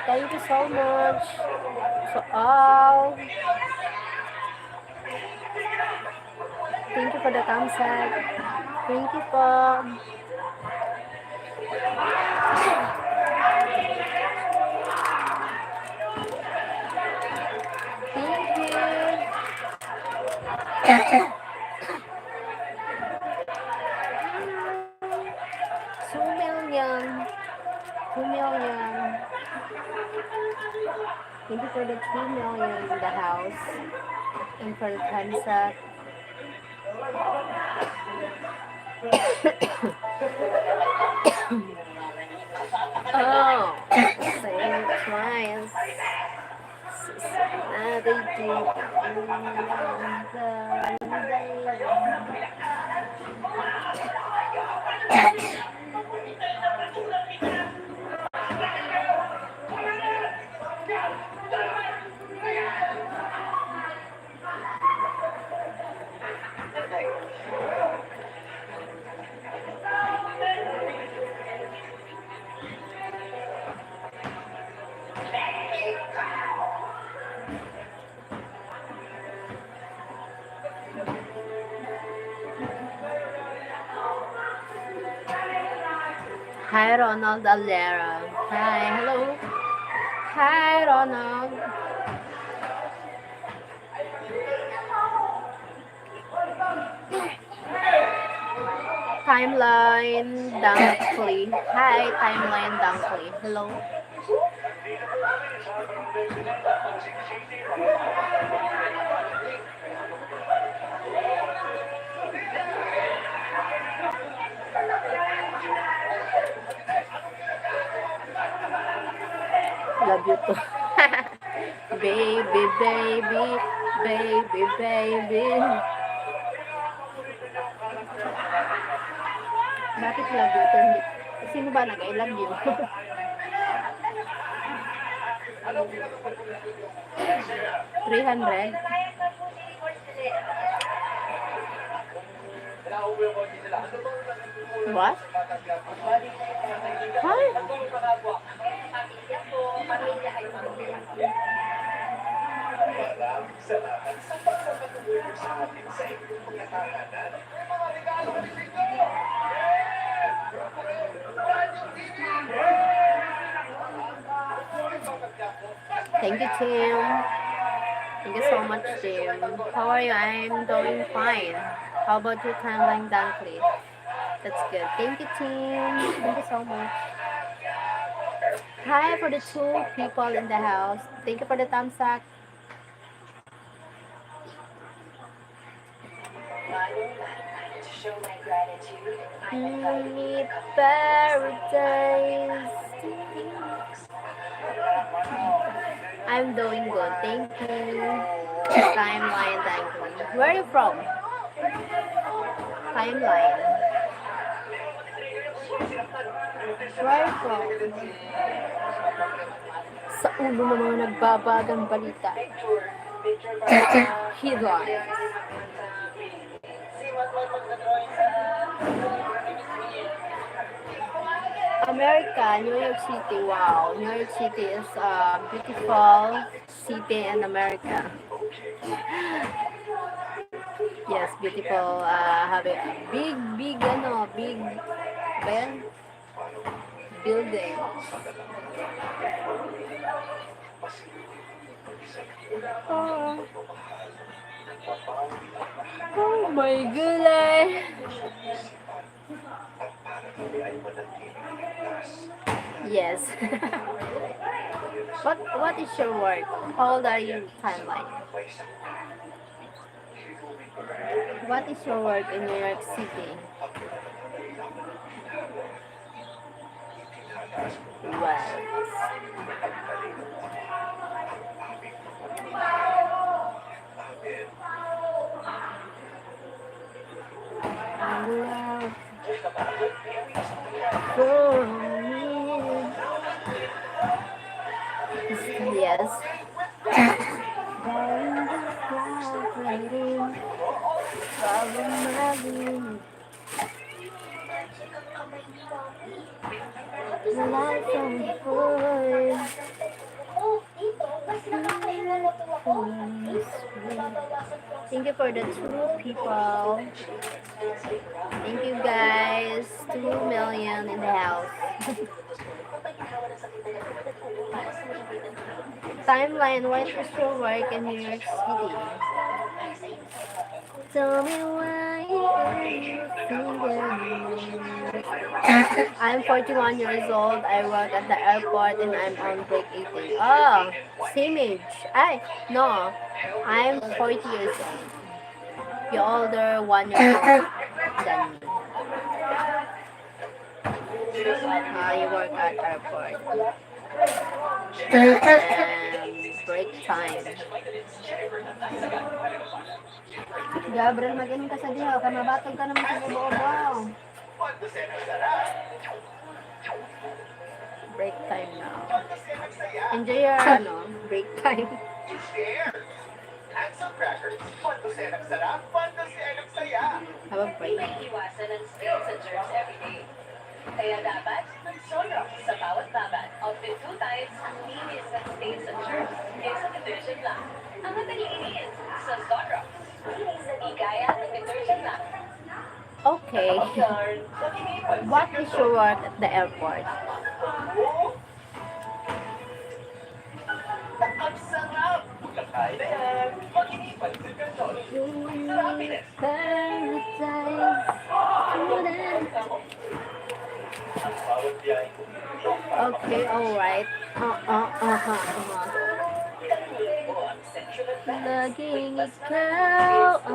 Thank you so much. So all. Thank you for the thumbs up. Thank you po. Thank you. 2 million. 2 million. Thank you for the 2 million in the house. And for the thumbs up. Oh, say it twice. Hi, Ronald Alera. Hi, hello. Hi, Ronald. Timeline Dunkley. Hi, Timeline Dunkley. Hello. Love you too. Baby, baby, baby, baby. Bakit love you too? Sino ba nag-I love you? $300. What? Hi. Thank you, Tim. Thank you so much, Tim. How are you? I'm doing fine. How about your timeline, Dunkley? That's good. Thank you, Tim. Thank you so much. Hi for the 2 people in the house. Thank you for the thumbs up. Paradise. I'm doing good. Thank you. Timeline, Dunkley. Where are you from? Timeline. Where are you from? Sa ulo ng mga nagbabagang balita. Headline. America, New York City. Wow, New York City is a beautiful city in America. Yes, beautiful. Have a big building. Oh my goodness. Yes. What is your work? How old are you, timeline? What is your work in New York City? Well. Love for me. Problematic. The light from the voice. Thank you for the 2 people. Thank you guys. 2 million in the house. Timeline, what is your work in New York City? Tell me why you I'm 41 years old. I work at the airport and I'm on break eating. Oh, same age. No, I'm 40 years old. You're older 1 year old than me. You work at airport. And break time. Gabriel, mag-inom ka sa diha. Kaya mabatog ka naman sa ibo-obaw. Break time now. Enjoy your break time. Have a break. Iwasan ang spills sa germs every day. Kaya dapat mag-Sunrock sa bawat babad. Outfit 2 times ang linis at stains at germs kaysa detergent lang. Ang matalinis sa Sunrock. Hindi kaya ng detergent lang. Okay. What is your work at the airport? Ang sarap! Kakain na yan! Mag-inipan sa gasol. Sa happiness! Okay, alright. Laging ikaw ang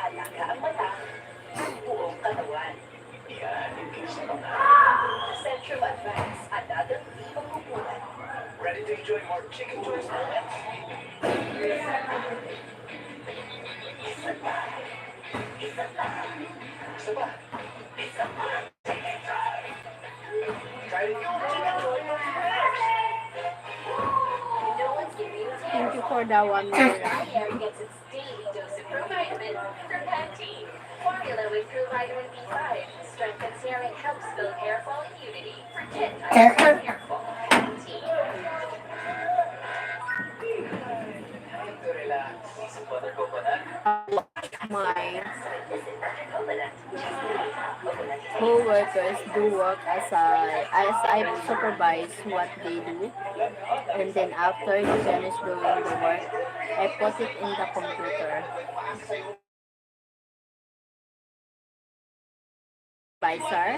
alaga ang mata, buong katawan. Iaalipin sa mga Central Advance at dagang di magkukulan. Ready to enjoy more chicken choice moments? Isa pa. Try to your chicken choice moments. Thank you for that 1 million. Hair gets its daily dose of provitamin from Pantene. Formula with provitamin B5 strengthens hair and helps build hair fall immunity for 10 times more hair fall. Pantene. My co-workers do work as I supervise what they do, and then after they finish doing the work, I put it in the computer. Supervisor.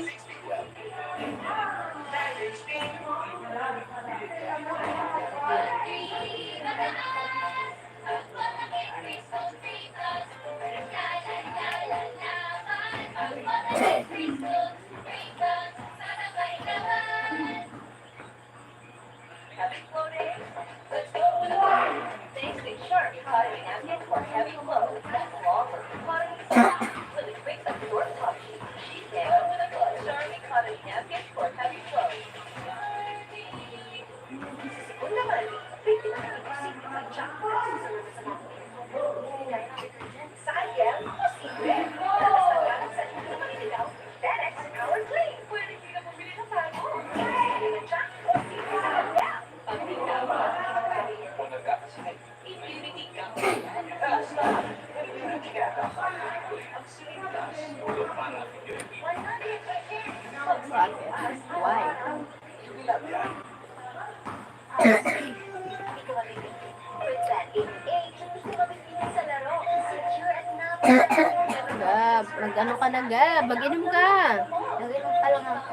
Heavy flow day? Let's go. Thanks to Sharp Cotton Napkin for heavy flow. Long for cotton with a quick and short top sheet. Sheet down with a Sharp Cotton Napkin for heavy flow. Kung naman, pwede na isip na mag-jack para sa sunod sa mga. Sayang, posible. Tapos ang gamit sa inyo na maliligaw, FedEx Power Play. Pwede hindi na bumili ng bago. Sige na jack, posible sa kanya. Immunity ka. Basta, immunity ka. Ang sinigas. Why not? Why? With that age, gusto mabibigyan sa laro. Secure at napaka. Gab, mag-ano ka na, Gab? Mag-inom ka. Mag-inom ka lang ako.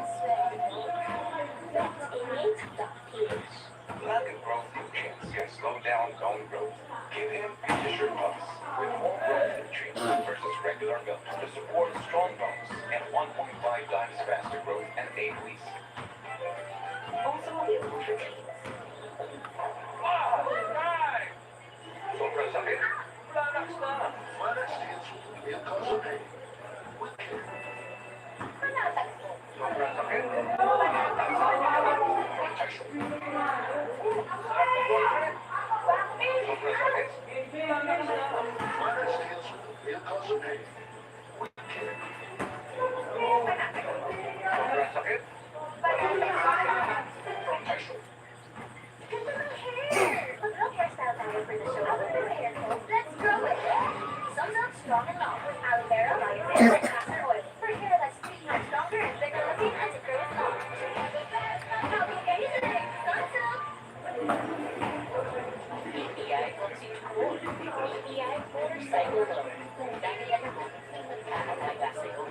Rapid growth nutrients can slow down bone growth. Give him Fisher Plus with more growth nutrients versus regular milk to support strong bones and 1.5 times faster growth and 8 weeks. Also available for teens. Sobrang sakit. Relax na. Relax yung cause of pain. Panatag mo. Sobrang sakit. Minor skills will cause pain. We care. Sobrang sakit? From Tyson. Ganda ng hair! Mag-grow hairstyle tayo for the show. After the hair coat, let's grow it! Sun Silk Strong and Long with aloe vera, biotin, and castor oil for hair that's 3 times stronger and thicker looking as it grows long. How can you say Sun Silk? BPI Oxycool. BPI Motorcycle Load. Dahil yan ang nagkakalaga sa'yo.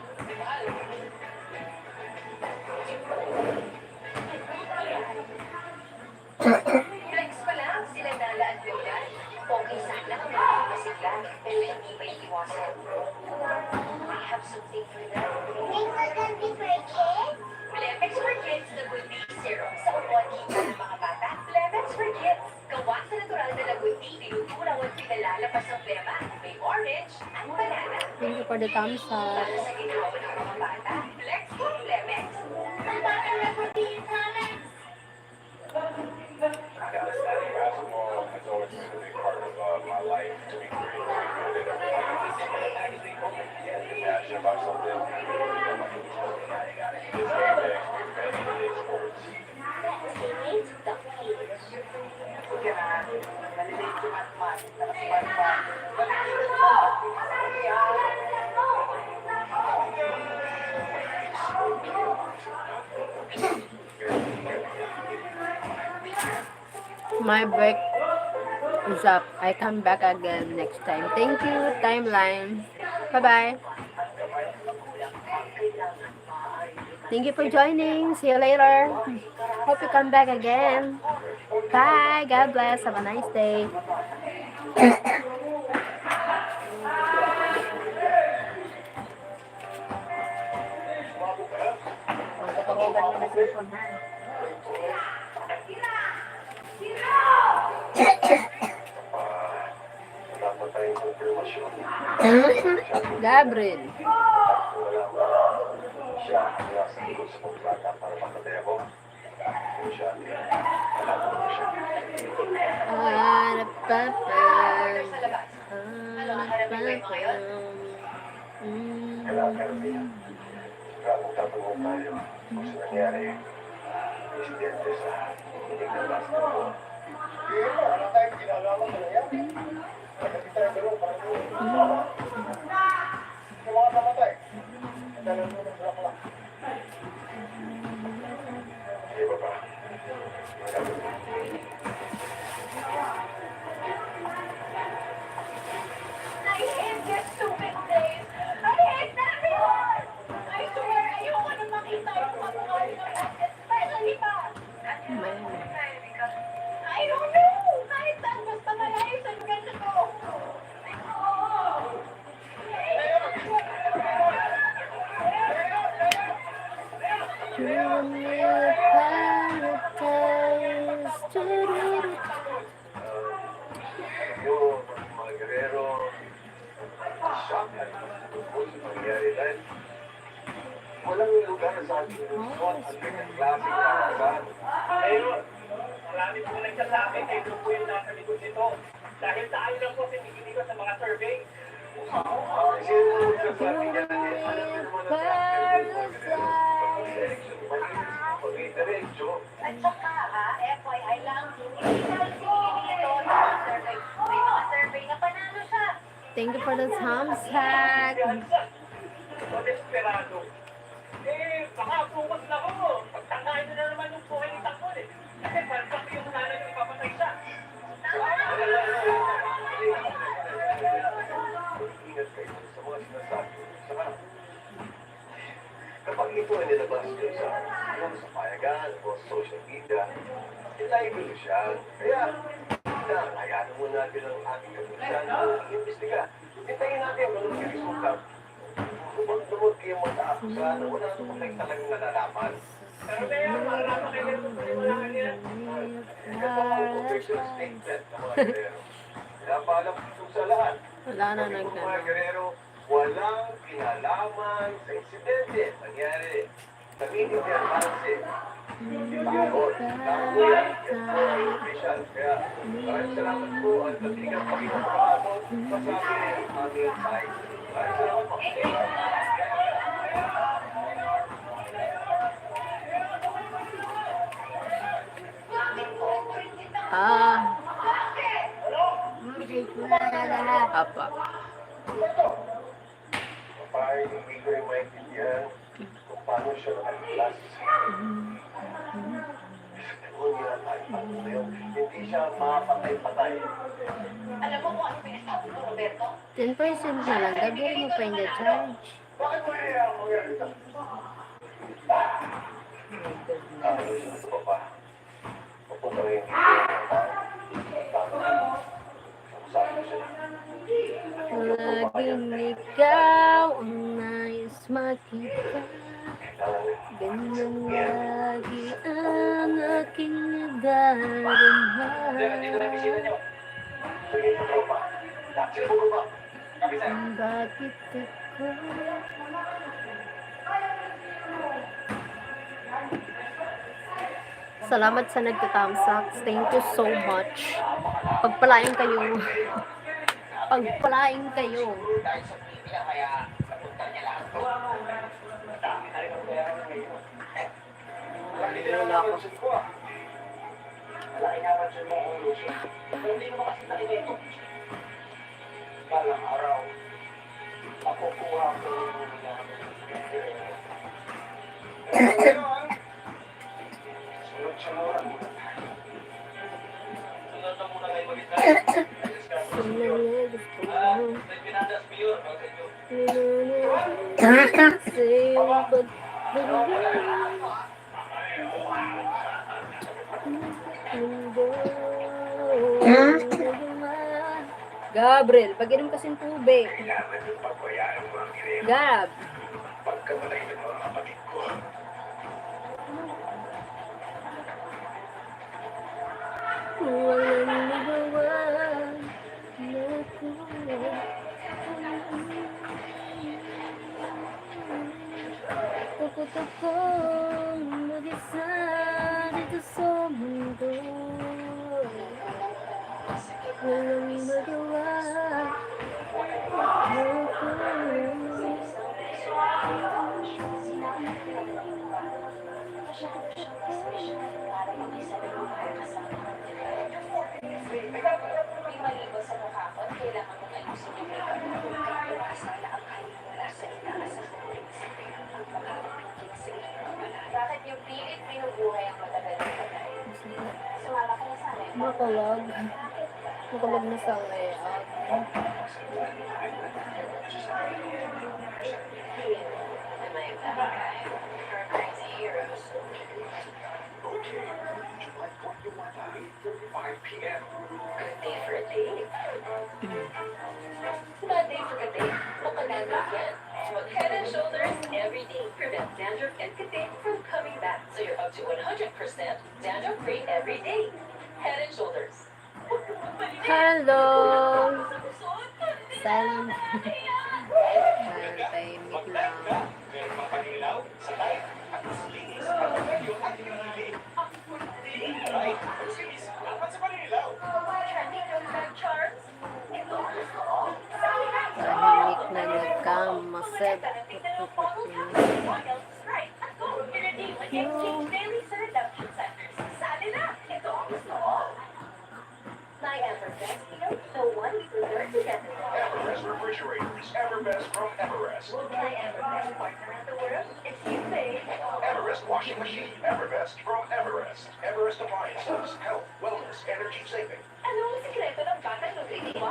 Flex pa lang, sila Nala at Bella. Okay sana kung makakasigla, pero hindi pa iiwasan. I have something for them. Think we're gonna be for kids? Flemex for Kids na good tea serum sa upuan kita ng mga bata. Flemex for Kids. Gawa sa natural na good tea, tinuturaw at pinalalapas ng flema. May orange at banana. Thank you for the thumbs up. Para sa ginawa ng mga bata, Flex for Flemex. Ang bata na for Flemex. I gotta say, basketball has always been a big part of my life. To be very, very good at everything. You're passionate about something. It's game day. It's sports. Teammates, the kids. My break is up. I come back again next time. Thank you, timeline. Bye-bye. Thank you for joining. See you later. Hope you come back again. Bye. God bless. Have a nice day. Dapat tayong konfirmasyon. Gabriel. Siya ang nasa likod sa pagkata para makatay ako. Kung siya, alam ko siya. Kailangan niya. Bagong tatanong tayo kung sa nangyari. Insidente sa hiling ng basketball. Ano tayong ginagawa sa nangyari? Nagkakita tayo gano'n para doon. Yung mga kamatay. Ang dalang mo ng drama lang. Sige ba ba? I hate this stupid place. I hate everyone. I swear, ayoko na makita yung mga mukha nila. Especially pa. I don't know. Kahit saan, basta malayo sa lugar na to. Yung mga Guerrero, shock at tungkol sa nangyari dahil walang lugar sa ating lungsod ang ganyang klaseng kakasan. Ayun, marami po nagsasabi kayo doon po yung nasa likod nito. Dahil tayo lang po sinigili ko sa mga survey. Kasi yung nagsasabi niya na alam niyo naman ang pag-diretso. At saka ha, FYI lang, hindi dahil sinigili ito ng mga survey. May mga survey na panalo siya. Thank you for the thumbs up. O desperado. Baka focus na ko. Pagtangkain na naman yung buhay ni Takbo eh. Kasi parang yung nanay yung ipapatay siya. Ingat kayo sa mga sinasabi sa harap. Kapag ito ay nilabas nyo sa payagan o social media, ilaibulo siya. Kaya, hayaan mo natin ang ating kapulisan na iimbestiga. Hintayin natin ang ganun yung resultat. Lumot kayo mag-aakusa na wala naman kayo talagang nalalaman. Pero kaya, marami kayo nito sa liwanaan niya. Ito ang official statement ng mga Guerrero. Pinapaalam ito sa lahat. Wala na Kami po mga nagkano. Guerrero, walang kinalaman sa insidente nangyari. Naminig yan kasi Yun. Nakakuya. Official. Kaya maraming salamat po at nabigyan kami ng pagkakataon sa aming site. Maraming salamat po. Ah, apa. Paano hindi ko rin maintindihan kung paano siya nakaglas. Hindi siya makapatay-patay. Alam mo kung ano pinasabi ko, Roberto? 10% na lang. Gagawin mo pa yung charge. Bakit mo niyayaan mo yan? Ito pa. Pupunta rin yung sabi siya. Laging ikaw ang nais makita. Ganyan lagi ang aking nadarama. Dito na bisita niyo. Sige, tropa. Dapat mo ba? Kapitan. Bakit ako? Salamat sa nagta-thumbs up. Thank you so much. Pagpalain kayo. Pagpalain kayo. Dahil sa Biblia, kaya napunta niya lahat to. Dami na rin ang pera ngayon. Malaki na ang napansin ko ah. Malaki na napansin mo ang Lucio. Pero hindi naman kasi nakinito. Balang araw, ako kuha ko yung sunod-sunuran muna tayo. Sunod na muna kayo mag-isla. May pinadas mo yun. Gabriel, pag-inom kasing tubig. Kailangan yung pagbayaan mo ang ginagawa. Gab. Pagkamatay ng mga kapatid ko. Walang nagawa na ko. Tukot-tukong mag-isa dito sa mundo. Walang magawa na ko. May maliban sa mukha ko, kailangan mong ayusin yung makeup mo. Iwasan na ang kahit wala sa inaasahan mo rin isipin ang makakapigil sa iyong wala. Bakit yung pilit binubuhay ang matagal na patay? Sumama ka na sa akin. Makulog. Makulog na sa layout. Am I that guy? Her crazy heroes. Okay, July 21, 8:35 p.m. Good day for a date. Bad day for a date. Mukhang dandruff yan. Mag Head and Shoulders every day prevents dandruff and catate from coming back. So you're up to 100% dandruff-free every day. Head and Shoulders. Hello! Silent. Tahimik lang. Meron mga panilaw sa light at linis at medyo at pinili. Right? Sinis, dapat sa panilaw. Trending comeback charms. Ito ang gusto ko. Tahimik na nagkamaset. Everest refrigerators. Everbest from Everest. Everest washing machine. Everbest from Everest. Everest appliances. Health, wellness, energy saving. Ano ang sikreto ng batang nutritiba?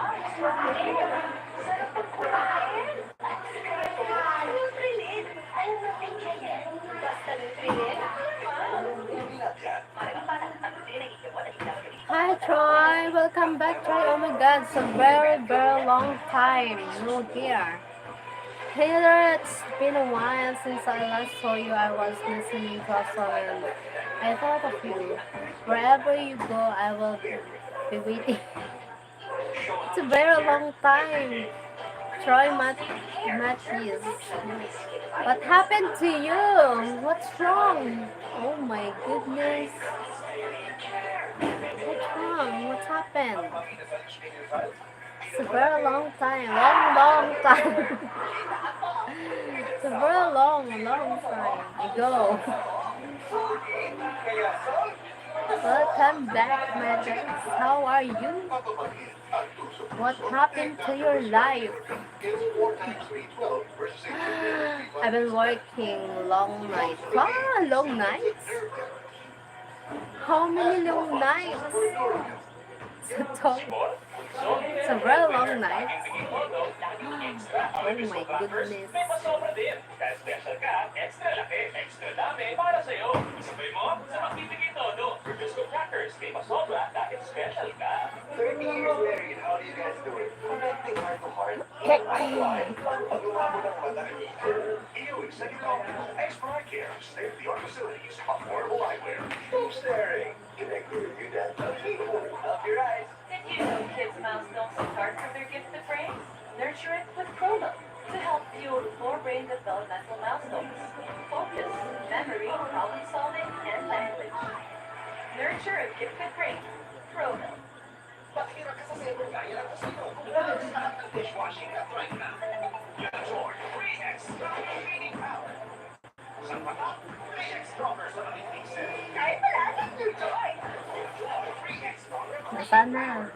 Sarap pagkumain. Ang sikreto, Nutrilin. Alam mo, yan. Basta Nutrilin. Hi Troy! Welcome back Troy! Oh my god, it's a very very long time no here. Taylor, it's been a while since I last saw you. I was listening to a song and I thought of you. Wherever you go, I will be waiting. It's a very long time. Troy Matthews. What happened to you? What's wrong? Oh my goodness. What's wrong? What happened? It's a very long time. Long time. It's a very long time ago. Welcome back, madams. How are you? What happened to your life? I've been working long nights. Ah, long nights? How many long nights? It's a very long night. Oh my goodness. Special ka, extra laki, extra dami para sa'yo. Sabay mo, sa magbibigay todo. Crisco crackers, kay masobra kahit special ka. 30 years married, how do you guys do it? Connecting heart to heart. Pag-umabot ang mata. Iuwi sa ikaw. Expert Care, state-of-the-art facilities, affordable eyewear. Keep staring. Connected with you, Dad. Up your eyes. Did you know kids' milestones start from their gifted brains? Nurture it with Promo to help fuel 4 brain developmental milestones: focus, memory, problem solving, and language. Nurture a gifted brain. Promo. Pakira ka sa silver kaya lang sa iyo. Dishwashing at right now. Enjoy 3X cleaning power. Sa mata, 3X stronger sa pag-ibig. Kahit wala nang enjoy. 3X stronger. Sana.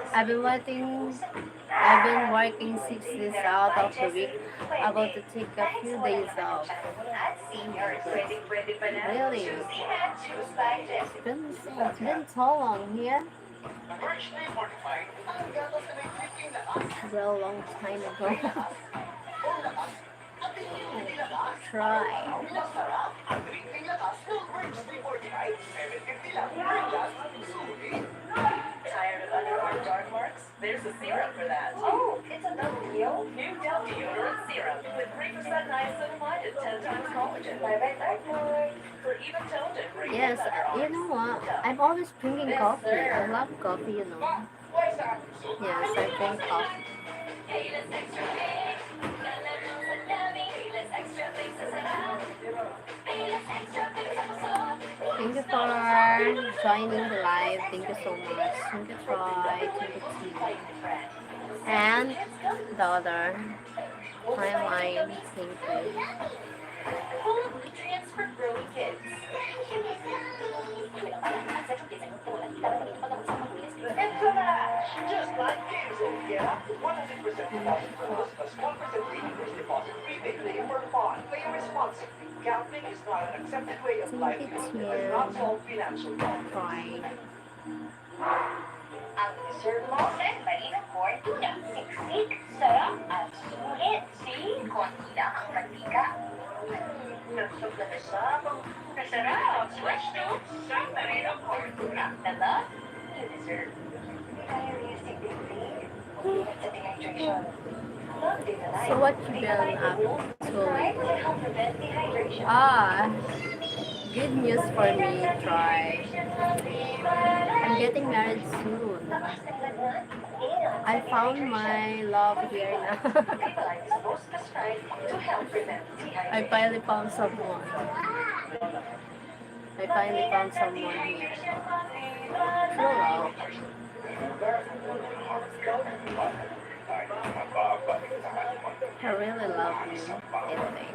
I've been working 6 days out of the week. About to take a few days off. Really? It's been so long here. Well, long time ago. Try. Tired of underarm dark marks? There's a serum for that. Oh, it's a double deal? New Dell deodorant serum with 3% niacinamide and 10 times collagen. Bye-bye, dark marks. For even toned and wrinkly Yes, underarms. you know what? I'm always drinking coffee. I love coffee, you know. Yes, I drink coffee. Thank you for joining the live. Thank you so much. Thank you, Troy. Thank you, T. And the other timeline. Thank you. Full of nutrients for growing kids. Ito na! Just like Diesel, yeah? 100% deposit bonus plus 1% reimbursed deposit rebate claim for fun. Play responsibly. Gambling is not an accepted way of life and does not solve financial problems. Troy. Ang dessert mo sa marinang corn tuna. Siksik, sarap, at sulit. See? Konti lang ang mantika. Nagsup na masarap. Masarap. Switch to sa marinang corn tuna. Nala, you deserve. Diarrheastic disease. It's a dehydration. Love did the So what you been up to? Right to help prevent dehydration. Ah, good news for me, Troy. I'm getting married soon. I found my love here now. I finally found someone. I finally found someone here. True love. I really love you, I think.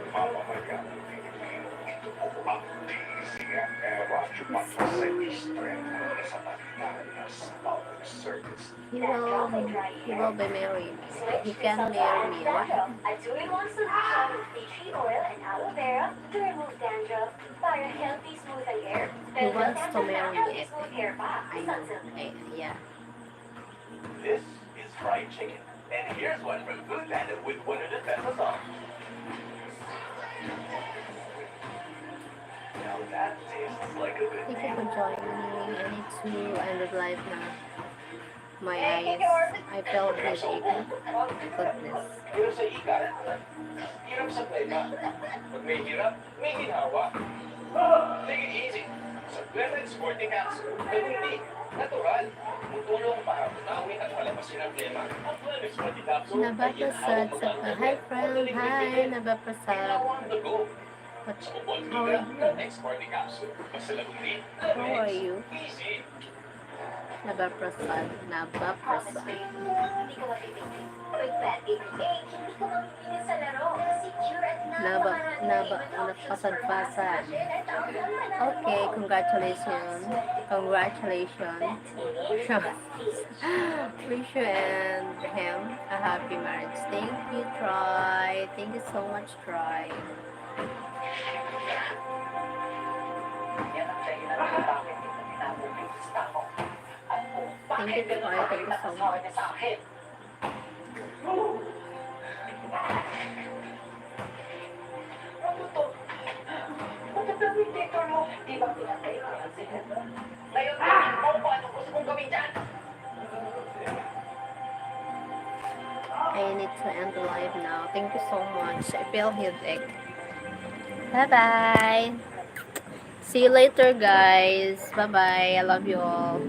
He will be married. He can marry me. What? A two-in-one solution with tea tree oil and aloe vera to remove dandruff para healthy, smooth hair. He wants to marry me. Healthy, smooth hair pa. I know. Yeah. This is fried chicken. And here's one from Food Panda with 100 pesos off. Now that tastes like a good Thank you deal. for joining me. I need to end the live now. My eyes. I felt headache. Goodness. Hirap sa ika. Hirap sa teka. Pag may hirap, may ginawa. Take it easy. Sa Clement Sporting Capsule, ganun din. Natural. Tutulong para tunawin at palabasin ang tema. Ang Clement Sporting Capsule ay Nabaprasad sa hi friend. Hi, Nabaprasad. on the go. What, Sa Ubon how are Liga, you? Clement Sporting Capsule. Basta lagong din. How are you? Easy. Nabaprasad. Nabaprasad. Hindi ka matitigil. With Bet 88, hindi ka mamimili sa laro. Secure at Napasad-pasad. Okay, congratulations. Congratulations. Wish you and him a happy marriage. Thank you, Troy. Thank you so much, Troy. Yan ang dahilan kung bakit ito tinawag yung gusto ko. At kung Thank you, bakit Troy. ganun Thank you so asawa much. niya sa akin. Ano to? Magandang dito, no? Di ba pinatay ko yan si Heather? Ngayon, tingnan mo kung anong gusto kong gawin dyan. I need to end the live now. Thank you so much. I feel headache. Bye-bye. See you later, guys. Bye-bye. I love you all.